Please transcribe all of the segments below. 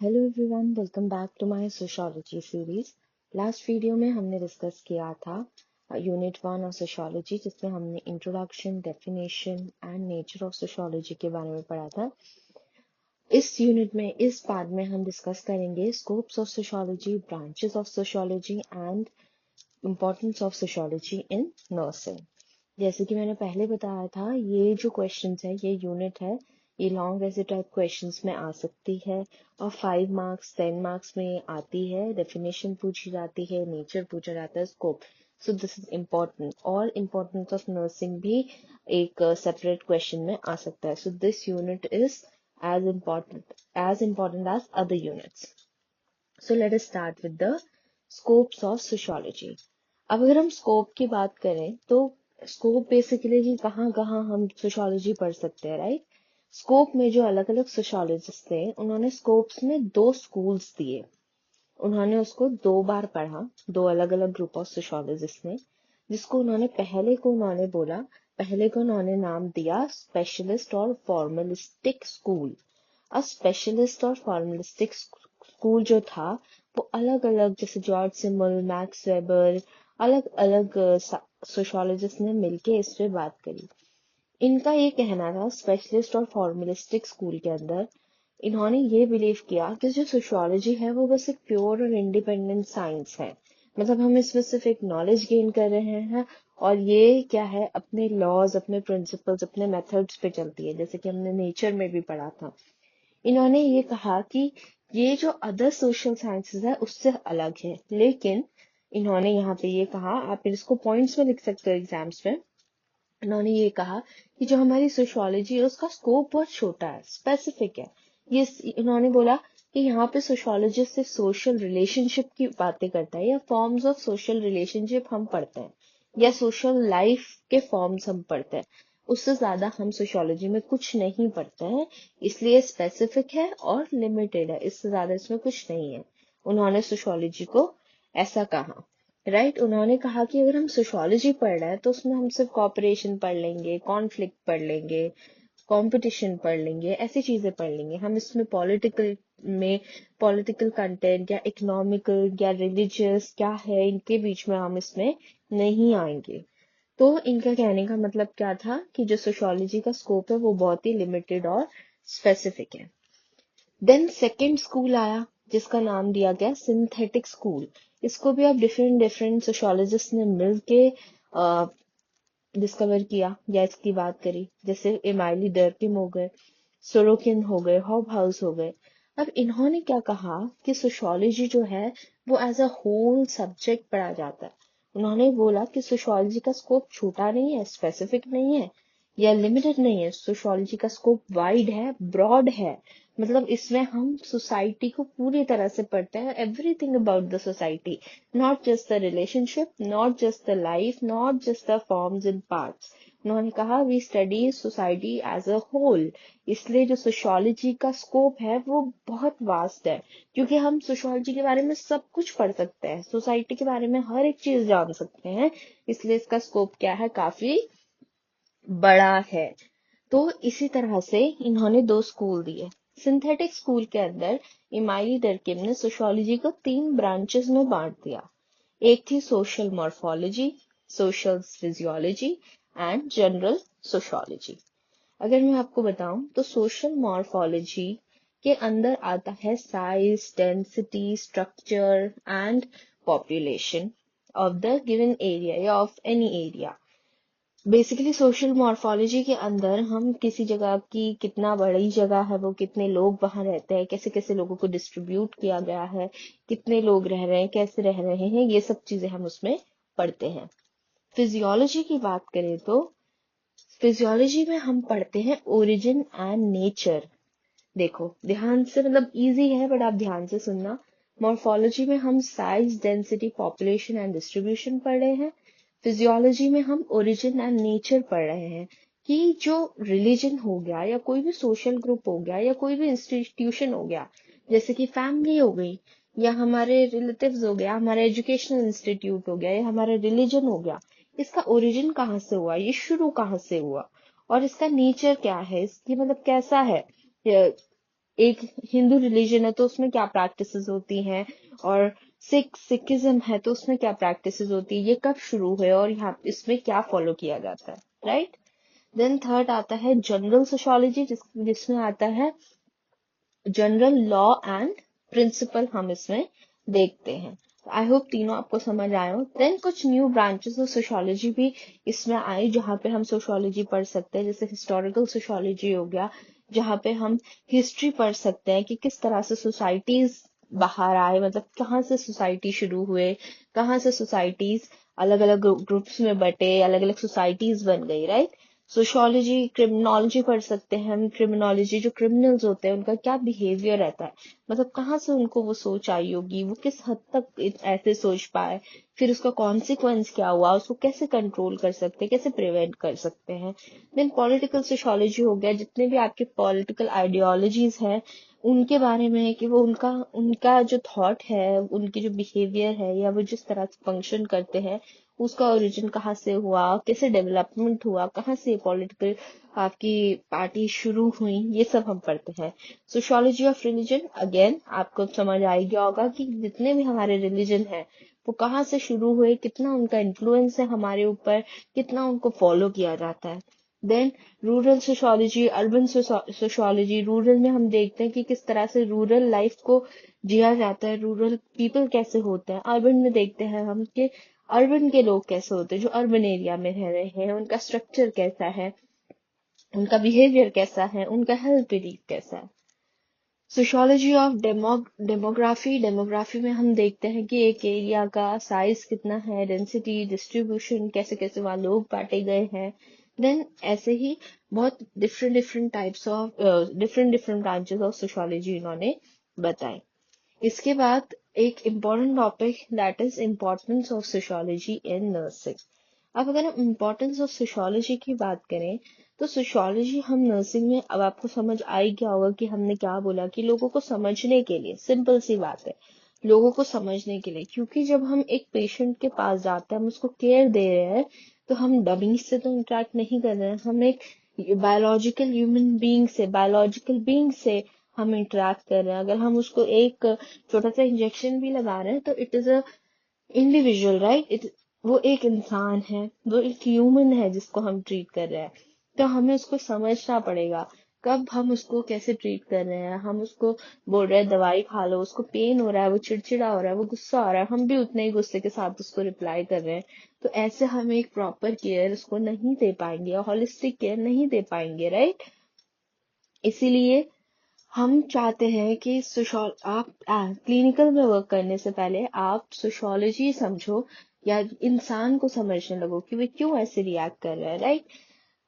Hello everyone, welcome back to my sociology series. Last video में हमने discuss किया था यूनिट 1 ऑफ सोशियोलॉजी, जिसमें हमने introduction, definition and nature of sociology के बारे में पढ़ा था। इस यूनिट में, इस पार्ट में हम डिस्कस करेंगे scopes of sociology, branches of sociology and importance of sociology in nursing. जैसे कि मैंने पहले बताया था, ये जो क्वेश्चंस है, ये यूनिट है, ये लॉन्ग ऐसे टाइप क्वेश्चंस में आ सकती है और 5 मार्क्स 10 मार्क्स में आती है। डेफिनेशन पूछी जाती है, नेचर पूछा जाता है, scope. So this is important. और इम्पोर्टेंस ऑफ नर्सिंग भी एक सेपरेट क्वेश्चन में आ सकता है। So this unit is as important as other units. So let us start with the scopes of sociology. अब अगर हम स्कोप की बात करें तो स्कोप बेसिकली कि कहाँ कहाँ हम सोशियोलॉजी पढ़ सकते हैं, राइट। स्कोप में जो अलग अलग सोशियोलॉजिस्ट थे, उन्होंने स्कोप्स में 2 स्कूल्स दिए। उन्होंने उसको 2 बार पढ़ा, 2 अलग अलग ग्रुप ऑफ सोशियोलॉजिस्ट ने, जिसको उन्होंने पहले को उन्होंने नाम दिया स्पेशलिस्ट और फॉर्मलिस्टिक स्कूल। अब स्पेशलिस्ट और फॉर्मलिस्टिक स्कूल जो था, वो अलग अलग, जैसे जॉर्ज सिमल, मैक्स वेबर, अलग अलग सोशियोलॉजिस्ट ने मिलके इस पे बात करी। इनका ये कहना था, स्पेशलिस्ट और फॉर्मलिस्टिक स्कूल के अंदर इन्होंने ये बिलीव किया कि जो सोशियोलॉजी है वो बस एक प्योर और इंडिपेंडेंट साइंस है। मतलब हम इसमें सिर्फ एक नॉलेज गेन कर रहे हैं और ये क्या है, अपने लॉज, अपने प्रिंसिपल्स, अपने मेथड्स पे चलती है, जैसे कि हमने नेचर में भी पढ़ा था। इन्होंने ये कहा कि ये जो अदर सोशल साइंसेस है उससे अलग है, लेकिन इन्होंने यहाँ पे ये कहा, आप इसको पॉइंट्स में लिख सकते हो एग्जाम्स में। इन्होंने ये कहा कि जो हमारी सोशियोलॉजी है उसका स्कोप बहुत छोटा है, स्पेसिफिक है। ये इन्होंने बोला कि यहाँ पे सोशियोलॉजिस्ट सिर्फ सोशल रिलेशनशिप की बातें करता है, या फॉर्म्स ऑफ सोशल रिलेशनशिप हम पढ़ते हैं, या सोशल लाइफ के फॉर्म्स हम पढ़ते हैं। उससे ज्यादा हम सोशियोलॉजी में कुछ नहीं पढ़ते हैं, इसलिए स्पेसिफिक है और लिमिटेड है, इससे ज्यादा इसमें कुछ नहीं है। उन्होंने सोशियोलॉजी को ऐसा कहा, राइट। उन्होंने कहा कि अगर हम सोशियोलॉजी पढ़ रहे हैं तो उसमें हम सिर्फ कॉपरेशन पढ़ लेंगे, कॉन्फ्लिक्ट पढ़ लेंगे, कंपटीशन पढ़ लेंगे, ऐसी चीजें पढ़ लेंगे। हम इसमें पॉलिटिकल कंटेंट या इकोनॉमिकल या रिलीजियस क्या है, इनके बीच में हम इसमें नहीं आएंगे। तो इनका कहने का मतलब क्या था कि जो सोशियोलॉजी का स्कोप है वो बहुत ही लिमिटेड और स्पेसिफिक है। देन सेकेंड स्कूल आया, जिसका नाम दिया गया सिंथेटिक स्कूल। इसको भी अब डिफरेंट डिफरेंट सोशियोलॉजिस्ट ने मिलके डिस्कवर किया या इसकी बात करी, जैसे एमाइली डर्किम हो गए, सोरोकिन हो गए, हॉबहाउस हो गए। अब इन्होंने क्या कहा कि सोशियोलॉजी जो है वो एज अ होल सब्जेक्ट पढ़ा जाता है। उन्होंने बोला कि सोशियोलॉजी का स्कोप छोटा नहीं है, स्पेसिफिक नहीं है या लिमिटेड नहीं है। सोशियोलॉजी का स्कोप वाइड है, ब्रॉड है। मतलब इसमें हम सोसाइटी को पूरी तरह से पढ़ते हैं, everything about the society, not just the relationship, not just the life, not just the forms and parts. उन्होंने कहा we study society as a whole. इसलिए जो सोशियोलॉजी का स्कोप है वो बहुत वास्ट है, क्योंकि हम सोशियोलॉजी के बारे में सब कुछ पढ़ सकते हैं, सोसाइटी के बारे में हर एक चीज जान सकते हैं। इसलिए इसका स्कोप क्या है, काफी बड़ा है। तो इसी तरह से इन्होंने 2 स्कूल दिए। सिंथेटिक स्कूल के अंदर इमाइली डर्किम ने सोशियोलॉजी को 3 ब्रांचेस में बांट दिया। एक थी social morphology, social physiology and general sociology. अगर मैं आपको बताऊं तो सोशल मॉर्फोलॉजी के अंदर आता है size, density, structure and population of the given area या of any area. Basically social morphology के अंदर हम किसी जगह की, कितना बड़ी जगह है वो, कितने लोग वहां रहते हैं, कैसे कैसे लोगों को डिस्ट्रीब्यूट किया गया है, कितने लोग रह रहे हैं, कैसे रह रहे हैं, ये सब चीजें हम उसमें पढ़ते हैं। फिजियोलॉजी की बात करें तो फिजियोलॉजी में हम पढ़ते हैं ओरिजिन एंड नेचर। देखो ध्यान से, मतलब इजी है बट आप ध्यान से सुनना। मॉर्फोलॉजी में हम size, density, population and distribution पढ़ रहे हैं। फिजियोलॉजी में हम ओरिजिन एंड नेचर पढ़ रहे हैं कि जो रिलीजन हो गया, या कोई भी सोशल ग्रुप हो गया, या कोई भी इंस्टीट्यूशन हो गया, जैसे कि फैमिली हो गई, या हमारे रिलेटिव्स हो गया, हमारा एजुकेशनल इंस्टीट्यूट हो गया, या हमारा रिलीजन हो गया, इसका ओरिजिन कहाँ से हुआ, ये शुरू कहाँ से हुआ, और इसका नेचर क्या है, इसकी मतलब कैसा है, एक हिंदू रिलीजन है तो उसमें क्या प्रैक्टिसेस होती हैं, और सिखिज्म है तो उसमें क्या प्रैक्टिसेस होती है, ये कब शुरू हुए और यहाँ इसमें क्या फॉलो किया जाता है, राइट। देन थर्ड आता है जनरल सोशियोलॉजी, जिसमें आता है जनरल लॉ एंड प्रिंसिपल, हम इसमें देखते हैं। आई होप तीनों आपको समझ आए हो। देन कुछ न्यू ब्रांचेस ऑफ सोशियोलॉजी भी इसमें आए जहाँ पे हम सोशियोलॉजी पढ़ सकते हैं, जैसे हिस्टोरिकल सोशियोलॉजी हो गया, जहाँ पे हम हिस्ट्री पढ़ सकते हैं कि किस तरह से सोसाइटीज बाहर आए, मतलब कहाँ से सोसाइटी शुरू हुए, कहाँ से सोसाइटीज अलग अलग ग्रुप्स में बटे, अलग अलग सोसाइटीज बन गई, राइट। सोशियोलॉजी क्रिमिनोलॉजी पढ़ सकते हैं हम, क्रिमिनोलॉजी जो क्रिमिनल्स होते हैं उनका क्या बिहेवियर रहता है, मतलब कहाँ से उनको वो सोच आई होगी, वो किस हद तक ऐसे सोच पाए, फिर उसका कॉन्सिक्वेंस क्या हुआ, उसको कैसे कंट्रोल कर सकते हैं, कैसे प्रिवेंट कर सकते हैं। देन पॉलिटिकल सोशियोलॉजी हो गया, जितने भी आपके पॉलिटिकल आइडियोलॉजीज हैं उनके बारे में, कि वो उनका उनका जो थॉट है, उनकी जो बिहेवियर है, या वो जिस तरह से फंक्शन करते हैं, उसका ओरिजिन कहाँ से हुआ, कैसे डेवलपमेंट हुआ, कहाँ से पॉलिटिकल आपकी पार्टी शुरू हुई, ये सब हम पढ़ते हैं। सोशियोलॉजी ऑफ रिलीजन, अगेन आपको समझ आ गया होगा कि जितने भी हमारे रिलीजन हैं वो कहाँ से शुरू हुए, कितना उनका इन्फ्लुएंस है हमारे ऊपर, कितना उनको फॉलो किया जाता है। Then rural sociology, urban sociology, rural में हम देखते हैं कि किस तरह से रूरल लाइफ को जिया जाता है, रूरल पीपल कैसे होते हैं। अर्बन में देखते हैं हम कि अर्बन के लोग कैसे होते हैं, जो अर्बन एरिया में रह रहे हैं, उनका स्ट्रक्चर कैसा है, उनका बिहेवियर कैसा है, उनका हेल्थ बिलीफ कैसा है। सोशियोलॉजी ऑफ डेमोग्राफी, डेमोग्राफी में हम देखते हैं कि एक एरिया का साइज कितना है, डेंसिटी, डिस्ट्रीब्यूशन, कैसे कैसे वहाँ लोग बांटे गए हैं। देन ऐसे ही बहुत different different types of different different branches of sociology इन्होंने बताए। इसके बाद एक important topic, that is importance of sociology in nursing. अब अगर हम इम्पोर्टेंस ऑफ सोशियोलॉजी की बात करें तो सोशियोलॉजी हम नर्सिंग में, अब आपको समझ आई क्या होगा कि हमने क्या बोला, कि लोगों को समझने के लिए, सिंपल सी बात है, लोगों को समझने के लिए, क्योंकि जब हम एक पेशेंट के पास जाते हैं, हम उसको केयर दे रहे हैं, तो हम डमी से तो इंटरेक्ट नहीं कर रहे हैं, हम एक बायोलॉजिकल ह्यूमन बीइंग से, बायोलॉजिकल बीइंग से हम इंटरेक्ट कर रहे हैं। अगर हम उसको एक छोटा सा इंजेक्शन भी लगा रहे हैं तो it is a individual, right. वो एक इंसान है, वो एक ह्यूमन है जिसको हम ट्रीट कर रहे हैं, तो हमें उसको समझना पड़ेगा कब हम उसको कैसे ट्रीट कर रहे हैं। हम उसको बोल रहे हैं दवाई खा लो, उसको पेन हो रहा है, वो चिड़चिड़ा हो रहा है, वो गुस्सा हो रहा है, हम भी उतने ही गुस्से के साथ उसको रिप्लाई कर रहे हैं, तो ऐसे हम एक प्रॉपर केयर उसको नहीं दे पाएंगे, हॉलिस्टिक केयर नहीं दे पाएंगे, राइट। इसीलिए हम चाहते हैं कि आप क्लिनिकल में वर्क करने से पहले आप सोशियोलॉजी समझो, या इंसान को समझने लगो कि वे क्यों ऐसे रिएक्ट कर रहे हैं, राइट।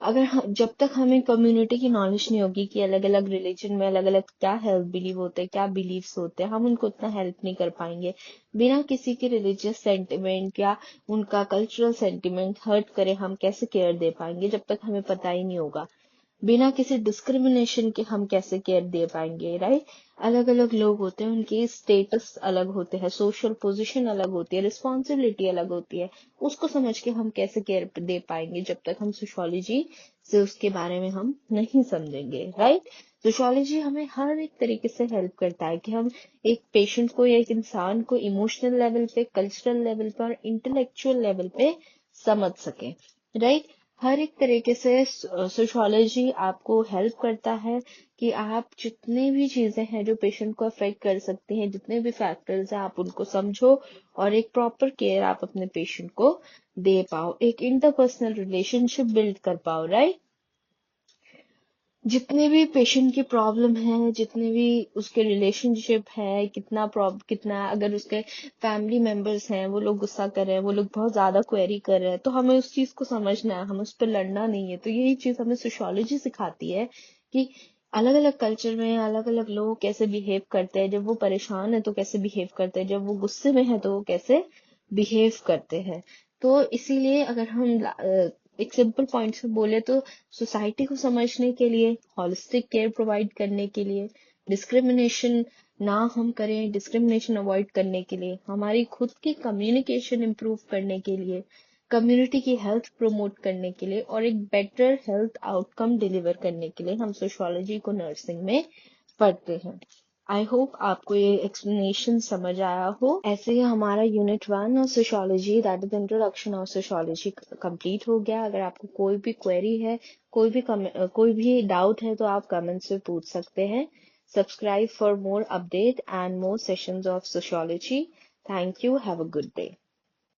जब तक हमें कम्युनिटी की नॉलेज नहीं होगी कि अलग अलग रिलीजन में अलग अलग क्या हेल्थ बिलीव होते हैं, क्या बिलीव्स होते हैं, हम उनको उतना हेल्प नहीं कर पाएंगे। बिना किसी के रिलीजियस सेंटिमेंट या उनका कल्चरल सेंटिमेंट हर्ट करे हम कैसे केयर दे पाएंगे, जब तक हमें पता ही नहीं होगा। बिना किसी डिस्क्रिमिनेशन के हम कैसे केयर दे पाएंगे, राइट। अलग अलग लोग होते हैं, उनके स्टेटस अलग होते हैं, सोशल पोजीशन अलग होती है, रिस्पॉन्सिबिलिटी अलग होती है, उसको समझ के हम कैसे केयर दे पाएंगे जब तक हम सोशियोलॉजी से उसके बारे में हम नहीं समझेंगे, राइट। सोशियोलॉजी हमें हर एक तरीके से हेल्प करता है कि हम एक पेशेंट को या एक इंसान को इमोशनल लेवल पे, कल्चरल लेवल पे और इंटेलेक्चुअल लेवल पे समझ सकें, राइट। हर एक तरीके से सोशियोलॉजी आपको हेल्प करता है कि आप जितने भी चीजें हैं जो पेशेंट को अफेक्ट कर सकती हैं, जितने भी फैक्टर्स हैं, आप उनको समझो और एक प्रॉपर केयर आप अपने पेशेंट को दे पाओ, एक इंटरपर्सनल रिलेशनशिप बिल्ड कर पाओ, राइट। जितने भी पेशेंट की प्रॉब्लम है, जितने भी उसके रिलेशनशिप है, कितना अगर उसके फैमिली मेंबर्स हैं, वो लोग गुस्सा कर रहे हैं, वो लोग बहुत ज्यादा क्वेरी कर रहे हैं, तो हमें उस चीज को समझना है, हमें उस पर लड़ना नहीं है। तो यही चीज हमें सोशियोलॉजी सिखाती है कि अलग अलग कल्चर में अलग अलग लोग कैसे बिहेव करते हैं, जब वो परेशान है तो कैसे बिहेव करते हैं, जब वो गुस्से में है तो वो कैसे बिहेव करते हैं। तो इसीलिए अगर हम एक सिंपल पॉइंट से बोले तो सोसाइटी को समझने के लिए, हॉलिस्टिक केयर प्रोवाइड करने के लिए, डिस्क्रिमिनेशन ना हम करें, डिस्क्रिमिनेशन अवॉइड करने के लिए, हमारी खुद की कम्युनिकेशन इम्प्रूव करने के लिए, कम्युनिटी की हेल्थ प्रमोट करने के लिए और एक बेटर हेल्थ आउटकम डिलीवर करने के लिए हम सोशियोलॉजी को नर्सिंग में पढ़ते हैं। आई होप आपको ये एक्सप्लेनेशन समझ आया हो। ऐसे ही हमारा यूनिट 1 और sociology, that is introduction of sociology, complete हो गया। अगर आपको कोई भी क्वेरी है, कोई भी डाउट है, तो आप कमेंट्स में पूछ सकते हैं। Subscribe for more update and more sessions of sociology. Thank you, have a good day.